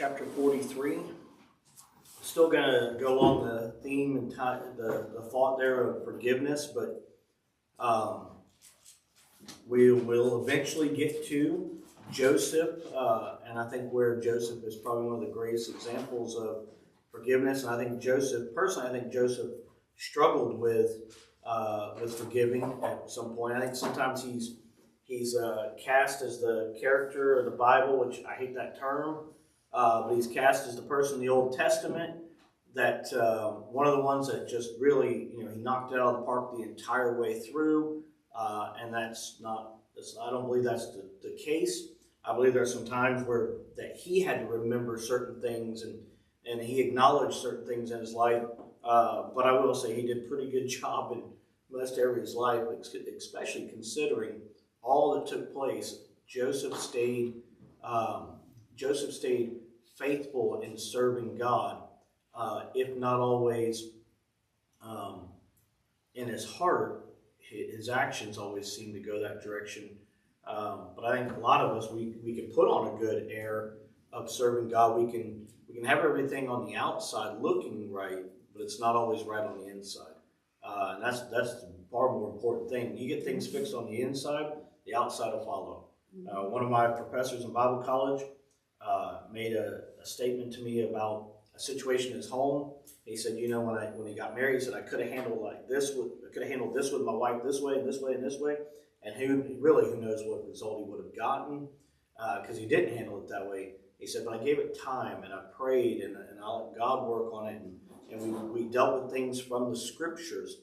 chapter 43. Still going to go along the theme and the thought there of forgiveness, but we will eventually get to Joseph, and I think where Joseph is probably one of the greatest examples of forgiveness. And I think Joseph, personally, I think Joseph struggled with forgiving at some point. I think sometimes he's cast as the character of the Bible, which I hate that term, but he's cast as the person in the Old Testament that one of the ones that just really, he knocked it out of the park the entire way through, and I don't believe that's the case. I believe there are some times that he had to remember certain things and he acknowledged certain things in his life, but I will say he did a pretty good job in most areas of his life, especially considering all that took place. Joseph stayed faithful in serving God, if not always in his heart. His actions always seem to go that direction. But I think a lot of us, we can put on a good air of serving God. We can have everything on the outside looking right, but it's not always right on the inside. And that's the far more important thing. You get things fixed on the inside, the outside will follow. One of my professors in Bible college made a statement to me about a situation in his home. He said, when he got married, he said, I could have handled this with my wife this way and this way and this way. And who knows what result he would have gotten, because he didn't handle it that way. He said, but I gave it time and I prayed and I let God work on it. And we dealt with things from the scriptures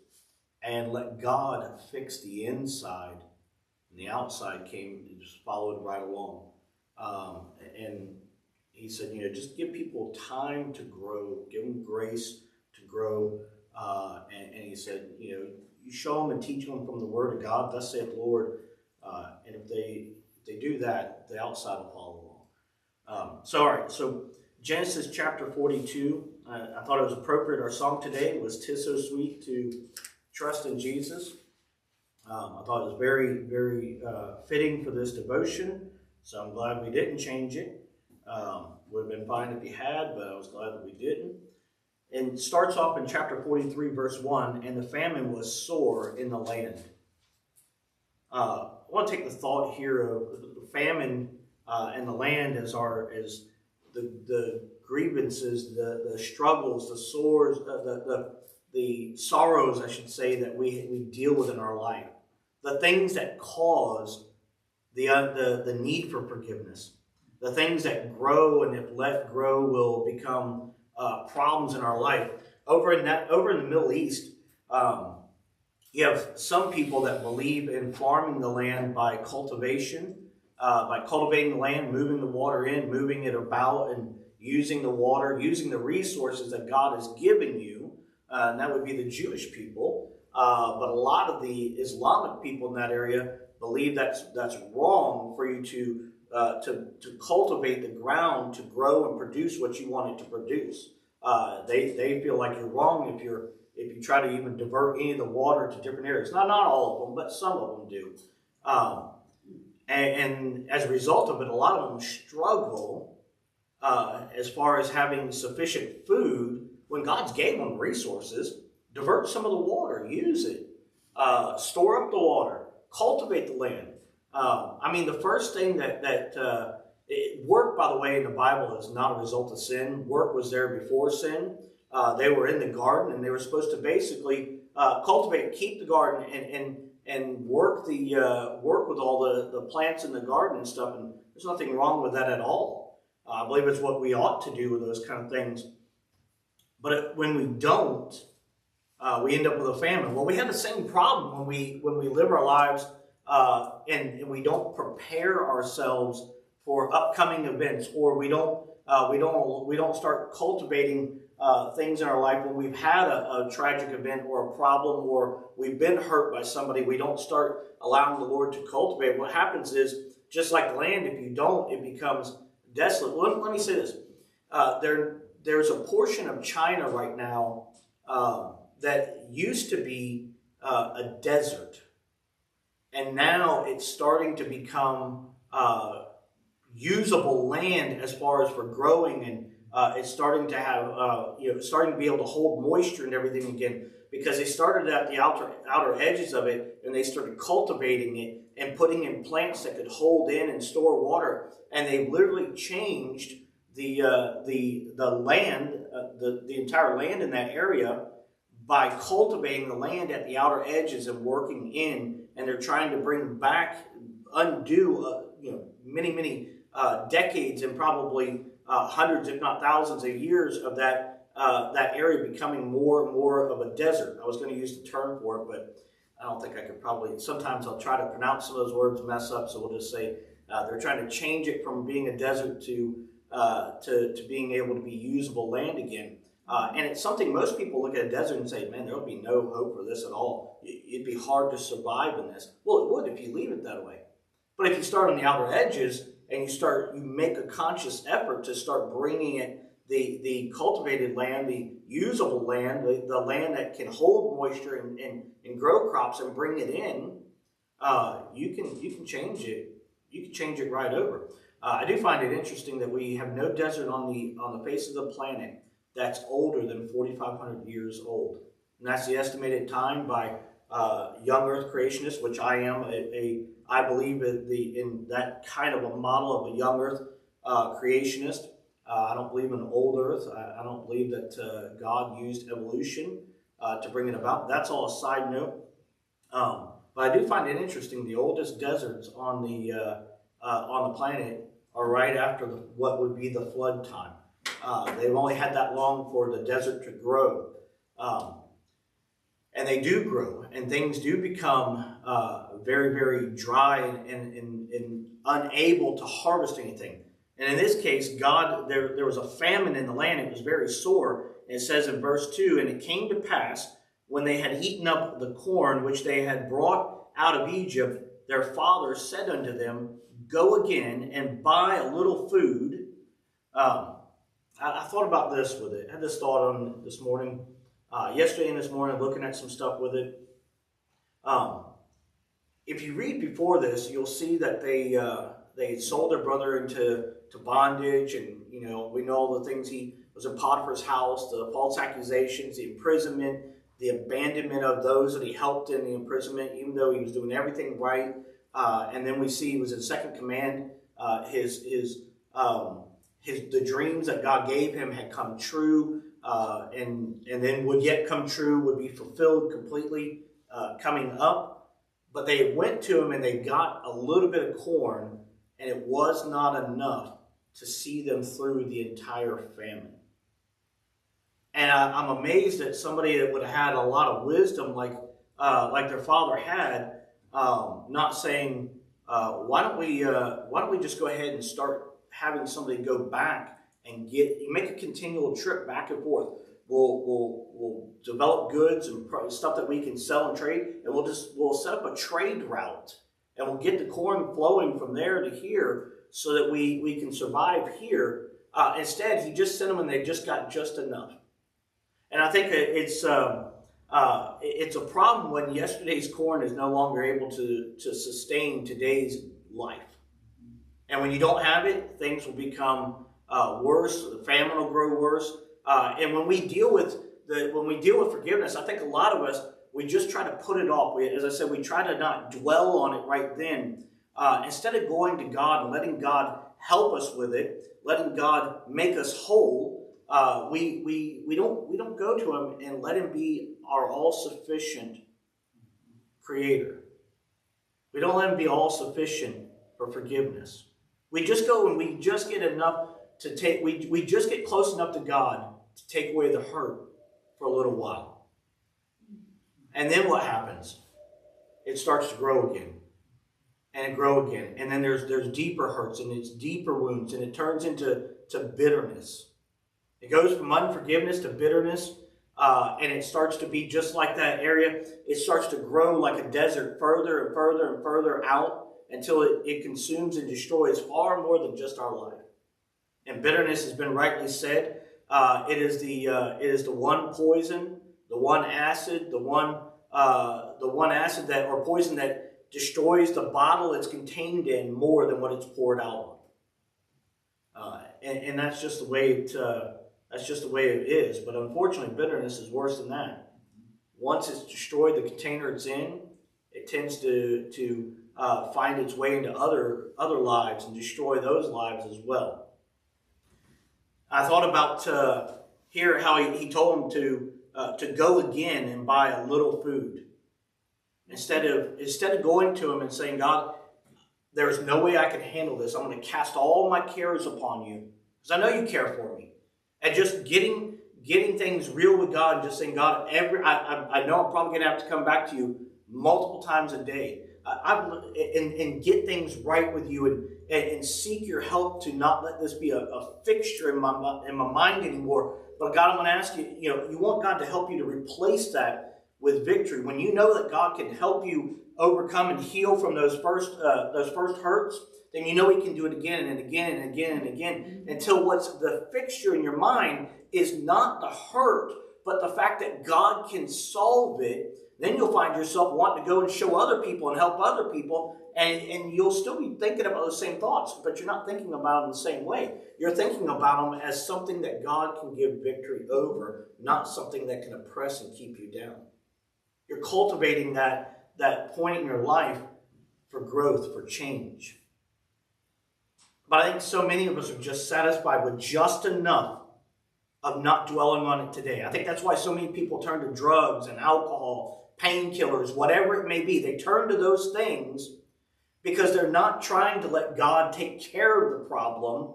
and let God fix the inside. And the outside came and just followed right along. And he said, just give people time to grow, give them grace to grow. And he said, you show them and teach them from the Word of God, thus saith the Lord. And if they do that, the outside will follow along. All right, so Genesis chapter 42. I thought it was appropriate. Our song today was "'Tis So Sweet to Trust in Jesus." I thought it was very, very fitting for this devotion, so I'm glad we didn't change it. Would have been fine if you had, but I was glad that we didn't. And it starts off in chapter 43, verse 1, and the famine was sore in the land. I want to take the thought here of the famine in the land as the grievances, the struggles, the sores, the sorrows, I should say, that we deal with in our life. The things that cause the need for forgiveness. The things that grow and if let grow will become problems in our life. Over in the Middle East, you have some people that believe in farming the land by cultivation, by cultivating the land, moving the water in, moving it about, and using the water, using the resources that God has given you. And that would be the Jewish people. But a lot of the Islamic people in that area believe that's wrong for you to cultivate the ground to grow and produce what you want it to produce. They feel like you're wrong if you try to even divert any of the water to different areas. Not all of them, but some of them do. And as a result of it, a lot of them struggle as far as having sufficient food when God's gave them resources. Divert some of the water, use it, store up the water, cultivate the land. The first thing that work, by the way, in the Bible is not a result of sin. Work was there before sin. They were in the garden, and they were supposed to basically cultivate, keep the garden, and work with all the plants in the garden and stuff. And there's nothing wrong with that at all. I believe it's what we ought to do with those kind of things. But when we don't, we end up with a famine. Well, we have the same problem when we live our lives and we don't prepare ourselves for upcoming events, or we don't start cultivating things in our life when we've had a tragic event or a problem, or we've been hurt by somebody. We don't start allowing the Lord to cultivate. What happens is, just like the land, if you don't, it becomes desolate. Well, let me say this: there's a portion of China right now that used to be a desert, and now it's starting to become usable land as far as for growing, and it's starting to have starting to be able to hold moisture and everything again, because they started at the outer edges of it, and they started cultivating it and putting in plants that could hold in and store water, and they literally changed the land, the entire land in that area, by cultivating the land at the outer edges and working in, and they're trying to bring back, undo, many decades and probably hundreds, if not thousands of years of that area becoming more and more of a desert. I was going to use the term for it, but I don't think I could probably. Sometimes I'll try to pronounce some of those words, mess up, so we'll just say they're trying to change it from being a desert to being able to be usable land again. And it's something most people look at a desert and say, man, there'll be no hope for this at all. It'd be hard to survive in this. Well, it would if you leave it that way. But if you start on the outer edges and you make a conscious effort to start bringing it, the cultivated land, the usable land, the land that can hold moisture and grow crops and bring it in, you can change it. You can change it right over. I do find it interesting that we have no desert on the face of the planet that's older than 4,500 years old. And that's the estimated time by young Earth creationists, which I am. I believe in that kind of a model of a young Earth creationist. I don't believe in old Earth. I don't believe that God used evolution to bring it about. That's all a side note. But I do find it interesting. The oldest deserts on the planet are right after what would be the flood time. They've only had that long for the desert to grow. And they do grow, and things do become very, very dry and unable to harvest anything. And in this case, there was a famine in the land. It was very sore. And it says in verse 2, and it came to pass, when they had eaten up the corn which they had brought out of Egypt, their father said unto them, go again and buy a little food. I thought about this with it. I had this thought on this morning, yesterday and this morning, looking at some stuff with it. If you read before this, you'll see that they sold their brother into bondage, and we know all the things. He was in Potiphar's house, the false accusations, the imprisonment, the abandonment of those that he helped in the imprisonment, even though he was doing everything right. And then we see he was in second command. The dreams that God gave him had come true, and then would yet come true, would be fulfilled completely coming up. But they went to him and they got a little bit of corn, and it was not enough to see them through the entire famine. And I'm amazed at somebody that would have had a lot of wisdom like their father had, not saying, why don't we just go ahead and start having somebody go back and make a continual trip back and forth. We'll develop goods and stuff that we can sell and trade, and we'll set up a trade route, and we'll get the corn flowing from there to here so that we can survive here. Instead, he just sent them, and they just got just enough. And I think it's a problem when yesterday's corn is no longer able to sustain today's life. And when you don't have it, things will become worse. The famine will grow worse. And when we deal with forgiveness, I think a lot of us, we just try to put it off. As I said, we try to not dwell on it right then. Instead of going to God and letting God help us with it, letting God make us whole, we don't go to Him and let Him be our all-sufficient Creator. We don't let Him be all-sufficient for forgiveness. We just go and we just get enough to take. We just get close enough to God to take away the hurt for a little while, and then what happens? It starts to grow again, and grow again, and then there's deeper hurts and it's deeper wounds, and it turns into bitterness. It goes from unforgiveness to bitterness, and it starts to be just like that area. It starts to grow like a desert, further and further and further out, until it consumes and destroys far more than just our life. And bitterness has been rightly said. It is the one poison, the one acid, the one acid that, or poison, that destroys the bottle it's contained in more than what it's poured out on. and that's just the way it is. But unfortunately, bitterness is worse than that. Once it's destroyed the container it's in, it tends to find its way into other lives and destroy those lives as well. I thought about here how he told him to go again and buy a little food. Instead of going to him and saying, God, there's no way I can handle this. I'm going to cast all my cares upon you because I know you care for me. And just getting things real with God and just saying, God, I know I'm probably going to have to come back to you multiple times a day. And get things right with you and seek your help to not let this be a fixture in my mind anymore. But God, I'm going to ask you, you want God to help you to replace that with victory. When you know that God can help you overcome and heal from those first hurts, then you know He can do it again and again and again and again until what's the fixture in your mind is not the hurt, but the fact that God can solve it. Then you'll find yourself wanting to go and show other people and help other people, and you'll still be thinking about those same thoughts, but you're not thinking about them the same way. You're thinking about them as something that God can give victory over, not something that can oppress and keep you down. You're cultivating that point in your life for growth, for change. But I think so many of us are just satisfied with just enough of not dwelling on it today. I think that's why so many people turn to drugs and alcohol, painkillers, whatever it may be. They turn to those things because they're not trying to let God take care of the problem,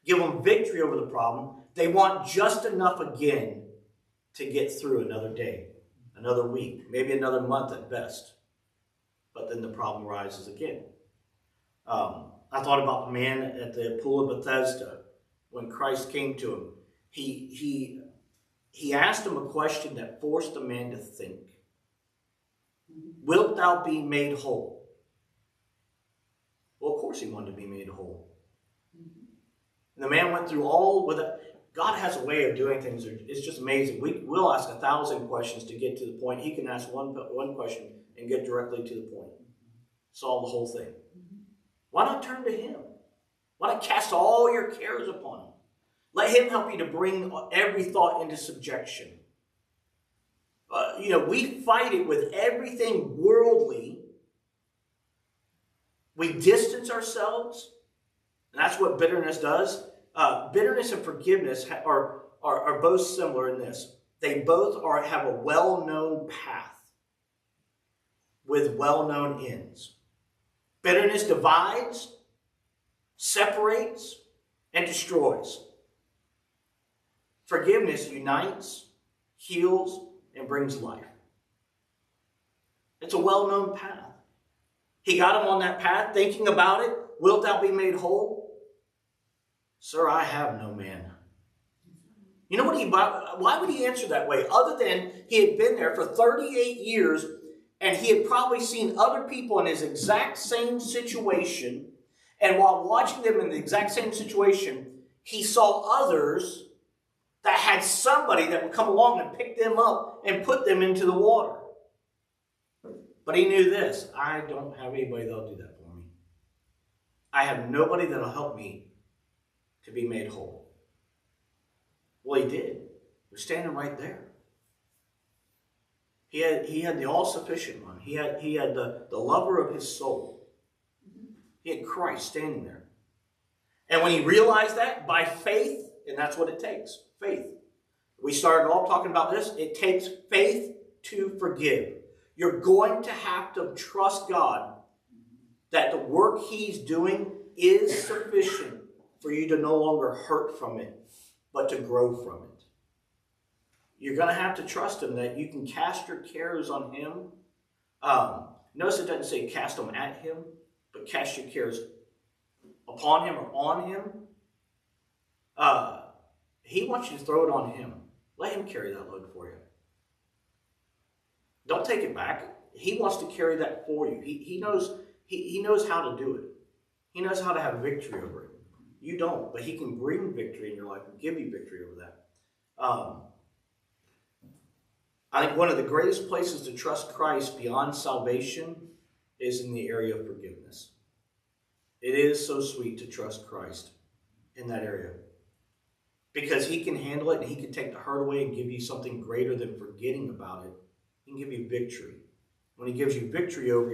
give them victory over the problem. They want just enough again to get through another day, another week, maybe another month at best. But then the problem rises again. I thought about the man at the pool of Bethesda when Christ came to him. He asked him a question that forced the man to think. Wilt thou be made whole? Well, of course he wanted to be made whole. And the man went through all with it. God has a way of doing things. It's just amazing. We'll ask 1,000 questions to get to the point. He can ask one question and get directly to the point. Solve the whole thing. Why not turn to Him? Why not cast all your cares upon Him? Let Him help you to bring every thought into subjection. We fight it with everything worldly. We distance ourselves. And that's what bitterness does. Bitterness and forgiveness are both similar in this. They both have a well-known path with well-known ends. Bitterness divides, separates, and destroys. Forgiveness unites, heals, and brings life. It's a well-known path. He got him on that path, thinking about it. Wilt thou be made whole? Sir, I have no man. You know what why would he answer that way? Other than he had been there for 38 years, and he had probably seen other people in his exact same situation. And while watching them in the exact same situation, he saw others that had somebody that would come along and pick them up and put them into the water. But he knew this: I don't have anybody that'll do that for me. I have nobody that'll help me to be made whole. Well, he did. He was standing right there. He had the all-sufficient one. He had the lover of his soul. He had Christ standing there. And when he realized that, by faith, and that's what it takes, faith. We started off talking about this. It takes faith to forgive. You're going to have to trust God that the work He's doing is sufficient for you to no longer hurt from it, but to grow from it. You're going to have to trust Him that you can cast your cares on Him. Notice it doesn't say cast them at Him, but cast your cares upon Him or on Him. He wants you to throw it on Him. Let Him carry that load for you. Don't take it back. He wants to carry that for you. He knows how to do it. He knows how to have victory over it. You don't, but He can bring victory in your life and give you victory over that. I think one of the greatest places to trust Christ beyond salvation is in the area of forgiveness. It is so sweet to trust Christ in that area. Because he can handle it and he can take the hurt away and give you something greater than forgetting about it. He can give you victory. When he gives you victory over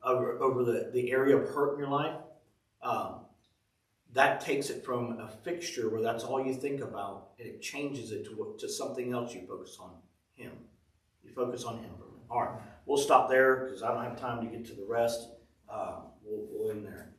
the area of hurt in your life, that takes it from a fixture where that's all you think about, and it changes it to something else. You focus on him. You focus on him. All right, we'll stop there because I don't have time to get to the rest. We'll end there.